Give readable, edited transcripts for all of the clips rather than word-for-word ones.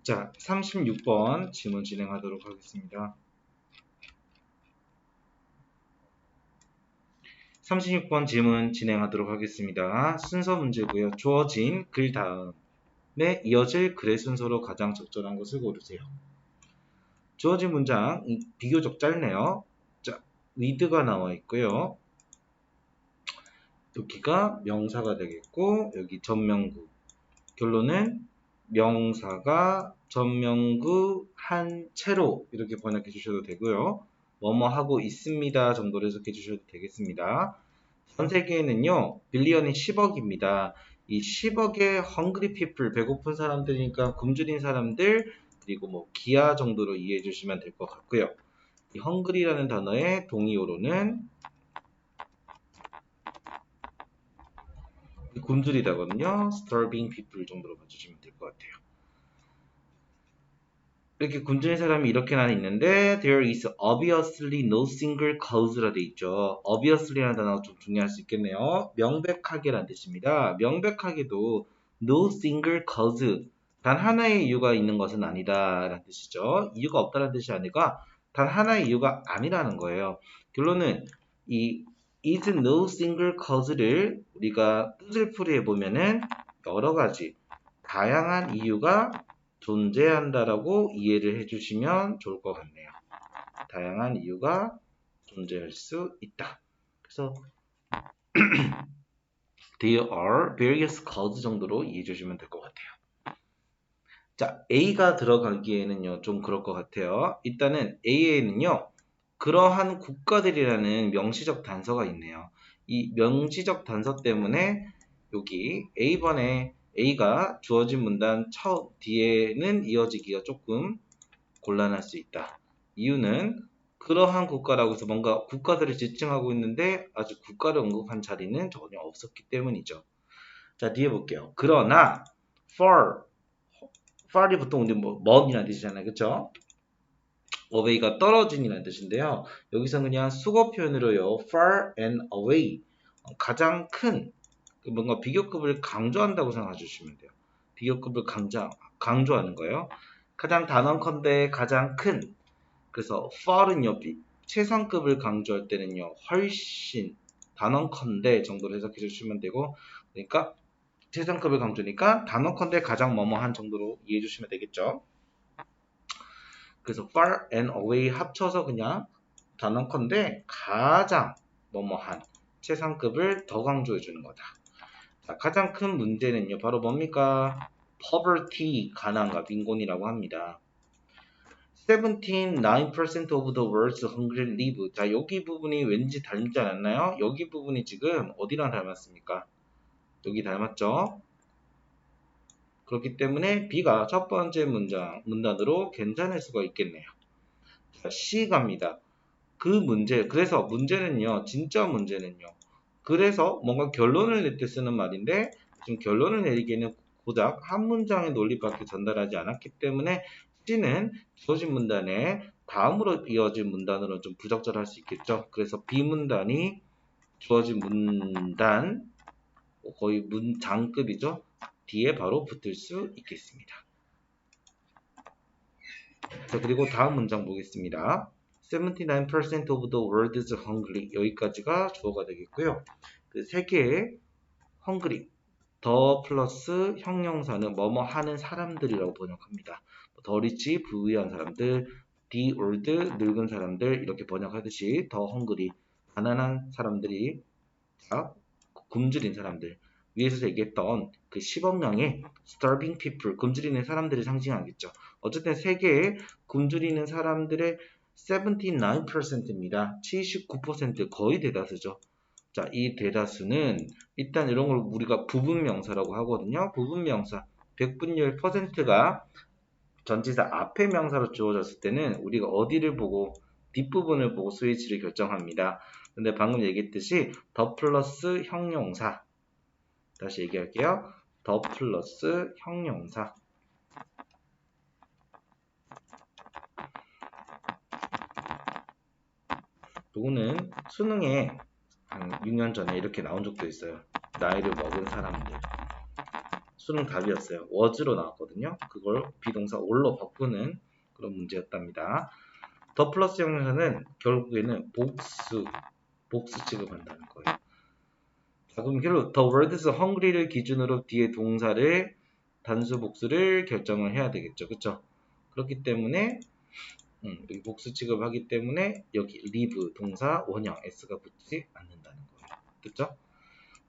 자, 36번 질문 진행하도록 하겠습니다. 36번 질문 진행하도록 하겠습니다. 순서 문제고요. 주어진 글 다음에 이어질 글의 순서로 가장 적절한 것을 고르세요. 주어진 문장 비교적 짧네요. 자, with가 나와 있고요. 여기가 명사가 되겠고 여기 전명구. 결론은 명사가 전명구 한 채로 이렇게 번역해 주셔도 되고요. 뭐뭐 하고 있습니다 정도로 해석해 주셔도 되겠습니다. 전 세계에는요 빌리언이 10억입니다. 이 10억의 hungry people, 배고픈 사람들이니까 굶주린 사람들, 그리고 뭐 기아 정도로 이해해 주시면 될 것 같고요. 이 hungry라는 단어의 동의어로는 굶주리다거든요. starving people 정도로 봐주시면 될 것 같아요. 이렇게 굶주린 사람이 이렇게나 있는데 there is obviously no single cause라 돼 있죠. obviously라는 단어가 좀 중요할 수 있겠네요. 명백하게라는 뜻입니다. 명백하게도 no single cause, 단 하나의 이유가 있는 것은 아니다 라는 뜻이죠. 이유가 없다는 뜻이 아니라 단 하나의 이유가 아니라는 거예요. 결론은 이 is no single cause를 우리가 뜻을 풀이해 보면은 여러 가지 다양한 이유가 존재한다라고 이해를 해주시면 좋을 것 같네요. 다양한 이유가 존재할 수 있다. 그래서 there are various causes 정도로 이해해 주시면 될 것 같아요. 자, A가 들어가기에는요 좀 그럴 것 같아요. 일단은 A에는요 그러한 국가들이라는 명시적 단서가 있네요. 이 명시적 단서 때문에 여기 A번에 A가 주어진 문단 뒤에는 이어지기가 조금 곤란할 수 있다. 이유는 그러한 국가라고 해서 뭔가 국가들을 지칭하고 있는데 아주 국가를 언급한 자리는 전혀 없었기 때문이죠. 자, 뒤에 볼게요. 그러나 far이 보통 이제 먼이라는 뜻이잖아요. 그쵸? away가 떨어진이라는 뜻인데요. 여기서 그냥 수거 표현으로요. far and away, 가장 큰, 뭔가 비교급을 강조한다고 생각해 주시면 돼요. 비교급을 강조하는 거예요. 가장 단언컨대 가장 큰, 그래서 far은요 최상급을 강조할 때는요 훨씬, 단언컨대 정도로 해석해 주시면 되고, 그러니까 최상급을 강조니까 단언컨대 가장 뭐뭐한 정도로 이해해 주시면 되겠죠. 그래서 far and away 합쳐서 그냥 단언컨대 가장 뭐뭐한 최상급을 더 강조해 주는 거다. 자, 가장 큰 문제는요 바로 뭡니까? poverty, 가난과 빈곤이라고 합니다. 9% of the world's hungry live. 자, 여기 부분이 왠지 닮지 않았나요? 여기 부분이 지금 어디랑 닮았습니까? 여기 닮았죠? 그렇기 때문에 B가 첫 번째 문단으로 괜찮을 수가 있겠네요. 자, C 갑니다. 그 문제, 그래서 문제는요, 진짜 문제는요. 그래서 뭔가 결론을 낼 때 쓰는 말인데, 지금 결론을 내리기에는 고작 한 문장의 논리밖에 전달하지 않았기 때문에 C는 주어진 문단에 다음으로 이어진 문단으로 좀 부적절할 수 있겠죠. 그래서 B 문단이 주어진 문단, 거의 문장급이죠. 뒤에 바로 붙을 수 있겠습니다. 자, 그리고 다음 문장 보겠습니다. 79% of the world is hungry. 여기까지가 주어가 되겠고요. 그 세계의 hungry, 더 플러스 형용사는 뭐뭐 하는 사람들이라고 번역합니다. 더 리치, 부유한 사람들, the old, 늙은 사람들 이렇게 번역하듯이 더 hungry, 가난한 사람들이, 자, 굶주린 사람들, 위에서 얘기했던 그 10억 명의 starving people, 굶주리는 사람들을 상징하겠죠. 어쨌든 세계에 굶주리는 사람들의 79%입니다. 79%, 거의 대다수죠. 자, 이 대다수는 일단 이런 걸 우리가 부분명사라고 하거든요. 부분명사, 백분율 %가 전치사 앞에 명사로 주어졌을 때는 우리가 어디를 보고, 뒷부분을 보고 스위치를 결정합니다. 근데 방금 얘기했듯이 더 플러스 형용사, 다시 얘기할게요. 더 플러스 형용사, 요거는 수능에 한 6년 전에 이렇게 나온 적도 있어요. 나이를 먹은 사람들. 수능 답이었어요. was로 나왔거든요. 그걸 비동사 all로 바꾸는 그런 문제였답니다. 더 플러스 형용사는 결국에는 복수 취급한다는 거예요. 자, 그럼 결론 the words hungry를 기준으로 뒤에 동사를 단수 복수를 결정을 해야 되겠죠. 그쵸? 그렇기 때문에 여기 복수 취급하기 때문에 여기 live 동사 원형 s가 붙지 않는다는 거예요. 됐죠?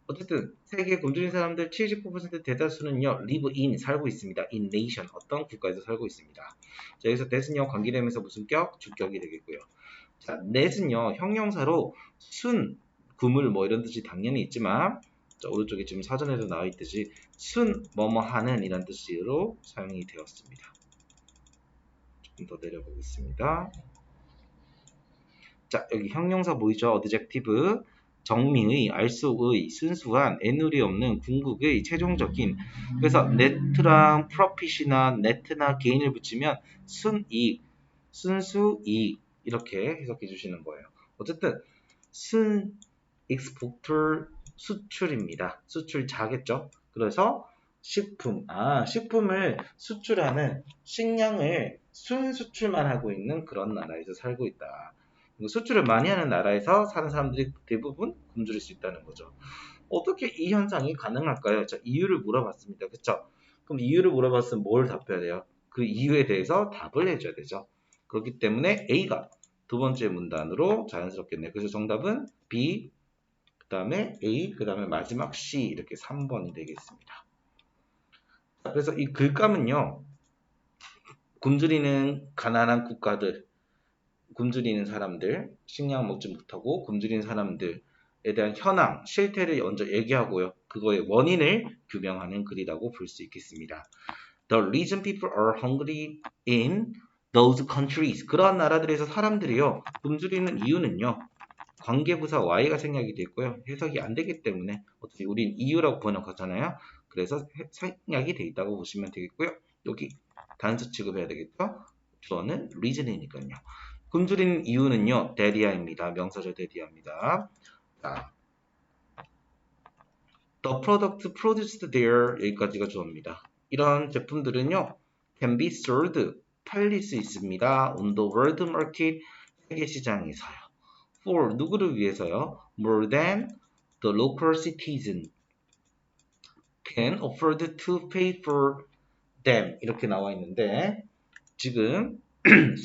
어쨌든 세계 굶주린 사람들 79% 대다수는요 live in 살고 있습니다. in nation 어떤 국가에서 살고 있습니다. 자, 여기서 that은요 관계되면서 무슨 격? 주격이 되겠고요. 자, that은요 형용사로 순, 구물 뭐 이런 뜻이 당연히 있지만 자, 오른쪽에 지금 사전에도 나와 있듯이 순 뭐뭐 하는 이런 뜻으로 사용이 되었습니다. 조금 더 내려보겠습니다. 자, 여기 형용사 보이죠? adjective 정미의, 알속의, 순수한, 애누리 없는, 궁극의, 최종적인. 그래서 net랑 profit이나 net나 gain을 붙이면 순이익, 순수이익 이렇게 해석해 주시는 거예요. 어쨌든 순 exporter 수출입니다. 수출 자겠죠? 그래서 식품을 수출하는 식량을 순수출만 하고 있는 그런 나라에서 살고 있다. 수출을 많이 하는 나라에서 사는 사람들이 대부분 굶주릴 수 있다는 거죠. 어떻게 이 현상이 가능할까요? 자, 이유를 물어봤습니다. 그쵸? 그럼 이유를 물어봤으면 뭘 답해야 돼요? 그 이유에 대해서 답을 해줘야 되죠. 그렇기 때문에 A가 두 번째 문단으로 자연스럽겠네요. 그래서 정답은 B, 그 다음에 A, 그 다음에 마지막 C 이렇게 3번이 되겠습니다. 그래서 이 글감은요. 굶주리는 가난한 국가들, 굶주리는 사람들, 식량 먹지 못하고 굶주리는 사람들에 대한 현황, 실태를 먼저 얘기하고요. 그거의 원인을 규명하는 글이라고 볼 수 있겠습니다. The reason people are hungry in those countries. 그러한 나라들에서 사람들이요. 굶주리는 이유는요. 관계부사 Y가 생략이 됐고요. 해석이 안 되기 때문에 어차피 우린 이유라고 번역하잖아요. 그래서 생략이 돼 있다고 보시면 되겠고요. 여기 단수 취급해야 되겠죠. 주어는 reason이니까요. 굶주리는 이유는요. 데리아입니다. 명사절 데리아입니다. 자, the product produced there 여기까지가 주어입니다. 이런 제품들은요. can be sold 팔릴 수 있습니다. on the world market 세계 시장에서요. for 누구를 위해서요? more than the local citizen can afford to pay for them 이렇게 나와 있는데 지금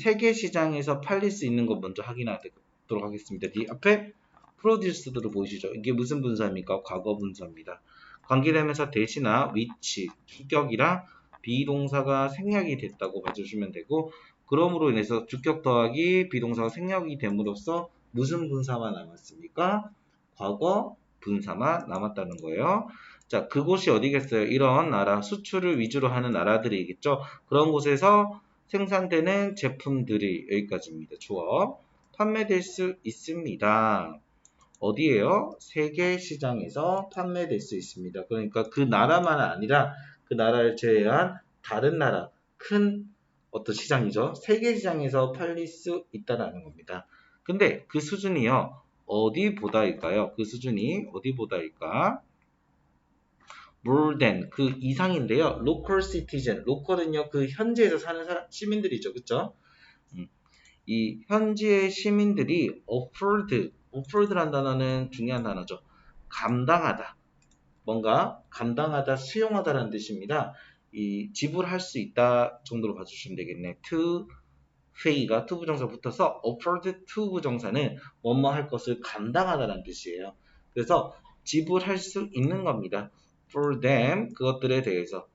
세계 시장에서 팔릴 수 있는 것 먼저 확인하도록 하겠습니다. 이 앞에 produced로 보이시죠? 이게 무슨 분사입니까? 과거 분사입니다. 관계되면서 대시나 which, 주격이랑 비동사가 생략이 됐다고 봐주시면 되고 그럼으로 인해서 주격 더하기 비동사가 생략이 됨으로써 무슨 분사만 남았습니까? 과거 분사만 남았다는 거예요. 자, 그곳이 어디겠어요? 이런 나라, 수출을 위주로 하는 나라들이겠죠? 그런 곳에서 생산되는 제품들이 여기까지입니다. 주어. 판매될 수 있습니다. 어디에요? 세계 시장에서 판매될 수 있습니다. 그러니까 그 나라만 아니라 그 나라를 제외한 다른 나라, 큰 어떤 시장이죠. 세계 시장에서 팔릴 수 있다는 겁니다. 근데 그 수준이요. 어디보다일까요? 그 수준이 어디보다일까? more than 그 이상인데요. local citizen, local은요 그 현지에서 사는 시민들이죠, 그쵸? 이 현지의 시민들이 afford란 단어는 중요한 단어죠. 감당하다, 뭔가 감당하다, 수용하다라는 뜻입니다. 이 지불할 수 있다 정도로 봐주시면 되겠네. to pay가 to 부정사 붙어서 afford to 부정사는 뭐뭐 할 것을 감당하다라는 뜻이에요. 그래서 지불할 수 있는 겁니다. for them 그것들에 대해서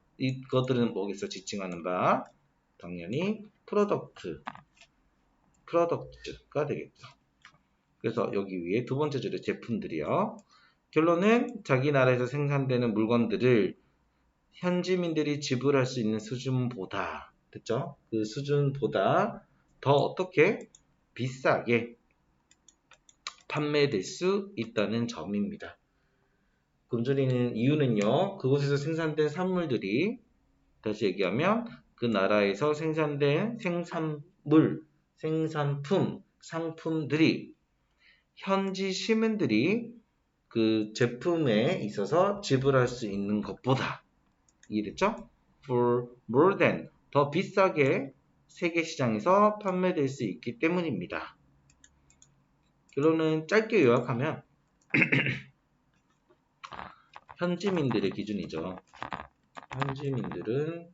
그것들은 뭐겠어? 지칭하는 바 당연히 프로덕트가 되겠죠. 그래서 여기 위에 두 번째 줄에 제품들이요. 결론은 자기 나라에서 생산되는 물건들을 현지민들이 지불할 수 있는 수준보다 됐죠? 그 수준보다 더 어떻게 비싸게 판매될 수 있다는 점입니다. 굶주리는 이유는요. 그곳에서 생산된 산물들이 다시 얘기하면 그 나라에서 생산된 생산품, 상품들이 현지 시민들이 그 제품에 있어서 지불할 수 있는 것보다 이해됐죠? For more than 더 비싸게 세계 시장에서 판매될 수 있기 때문입니다. 결론은 짧게 요약하면 현지민들의 기준이죠. 현지민들은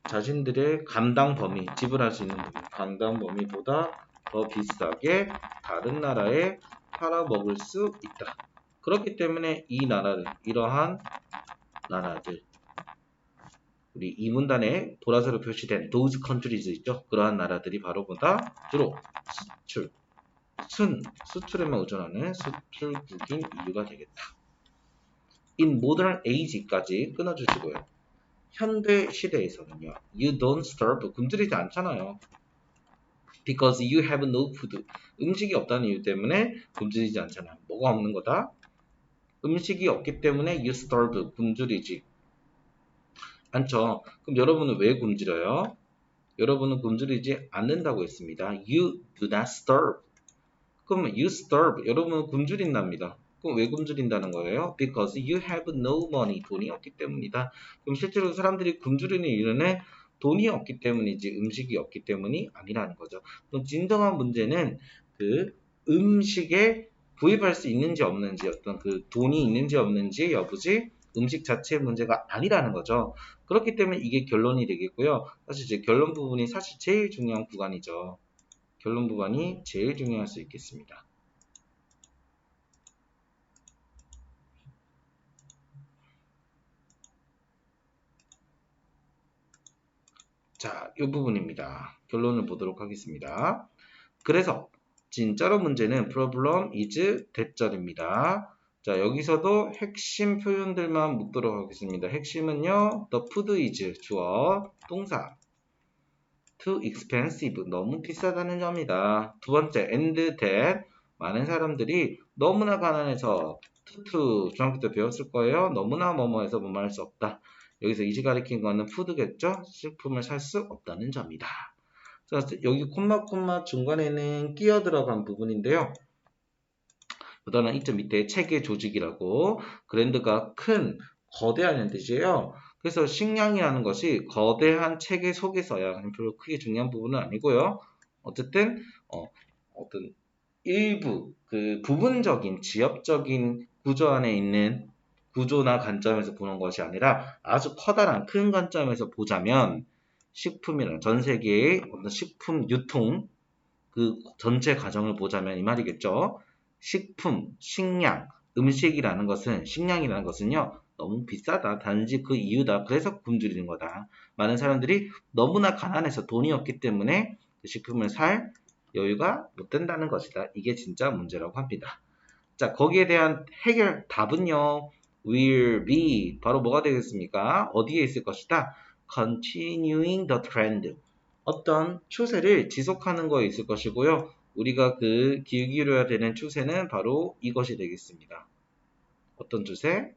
자신들의 감당 범위, 지불할 수 있는 감당 범위보다 더 비싸게 다른 나라에 팔아먹을 수 있다. 그렇기 때문에 이 나라들, 이러한 나라들, 우리 이 문단에 보라색으로 표시된 those countries 있죠? 그러한 나라들이 바로 보다 주로 수출에만 의존하는 수출국인 이유가 되겠다. In modern age까지 끊어주시고요. 현대 시대에서는요. You don't starve. 굶주리지 않잖아요. Because you have no food. 음식이 없다는 이유 때문에 굶주리지 않잖아요. 뭐가 없는 거다? 음식이 없기 때문에 you starve. 굶주리지 않죠. 그럼 여러분은 왜 굶주려요? 여러분은 굶주리지 않는다고 했습니다. You do not starve. 그럼 you starve. 여러분은 굶주린답니다. 그럼 왜 굶주린다는 거예요? Because you have no money. 돈이 없기 때문이다. 그럼 실제로 사람들이 굶주리는 이유는 돈이 없기 때문이지 음식이 없기 때문이 아니라는 거죠. 그럼 진정한 문제는 그 음식에 구입할 수 있는지 없는지 어떤 그 돈이 있는지 없는지 여부지 음식 자체의 문제가 아니라는 거죠. 그렇기 때문에 이게 결론이 되겠고요. 사실 이제 결론 부분이 사실 제일 중요한 구간이죠. 결론 부분이 제일 중요할 수 있겠습니다. 자, 이 부분입니다. 결론을 보도록 하겠습니다. 그래서 진짜로 문제는 problem is 대절입니다. 자, 여기서도 핵심 표현들만 묻도록 하겠습니다. 핵심은요, the food is 주어, 동사, too expensive 너무 비싸다는 점이다. 두 번째 and that 많은 사람들이 너무나 가난해서 중학교 때 배웠을 거예요. 너무나 뭐뭐해서 뭐뭐 할 수 없다. 여기서 이시 가리킨 거는 푸드겠죠? 식품을 살 수 없다는 점이다. 자, 여기 콤마 중간에는 끼어 들어간 부분인데요. 보다는 이점 밑에 체계 조직이라고 그랜드가 큰 거대한 뜻이에요. 그래서 식량이라는 것이 거대한 체계 속에서야 별로 크게 중요한 부분은 아니고요. 어쨌든 어떤 일부 그 부분적인 지역적인 구조 안에 있는 구조나 관점에서 보는 것이 아니라 아주 커다란 큰 관점에서 보자면 식품이란 전 세계의 어떤 식품 유통 그 전체 과정을 보자면 이 말이겠죠. 식품, 식량, 음식이라는 것은 식량이라는 것은요. 너무 비싸다. 단지 그 이유다. 그래서 굶주리는 거다. 많은 사람들이 너무나 가난해서 돈이 없기 때문에 그 식품을 살 여유가 못 된다는 것이다. 이게 진짜 문제라고 합니다. 자, 거기에 대한 해결 답은요. will be 바로 뭐가 되겠습니까? 어디에 있을 것이다? continuing the trend. 어떤 추세를 지속하는 거에 있을 것이고요. 우리가 그 기울여야 되는 추세는 바로 이것이 되겠습니다. 어떤 추세?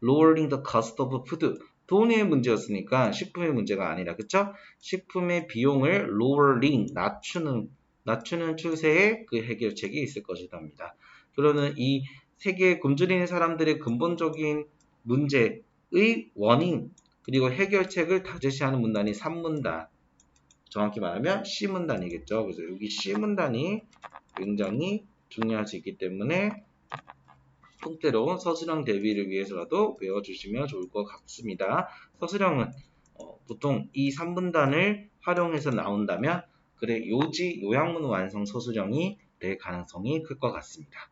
lowering the cost of food. 돈의 문제였으니까 식품의 문제가 아니라 그쵸? 식품의 비용을 lowering, 낮추는 추세의 그 해결책이 있을 것이답니다. 그러는 이 세계에 굶주리는 사람들의 근본적인 문제의 원인 그리고 해결책을 다 제시하는 문단이 3문단. 정확히 말하면 C문단이겠죠. 그래서 여기 C문단이 굉장히 중요할 수 있기 때문에 통째로 서술형 대비를 위해서라도 외워주시면 좋을 것 같습니다. 서술형은 보통 이 3분단을 활용해서 나온다면 그래 요지 요약문 완성 서술형이 될 가능성이 클 것 같습니다.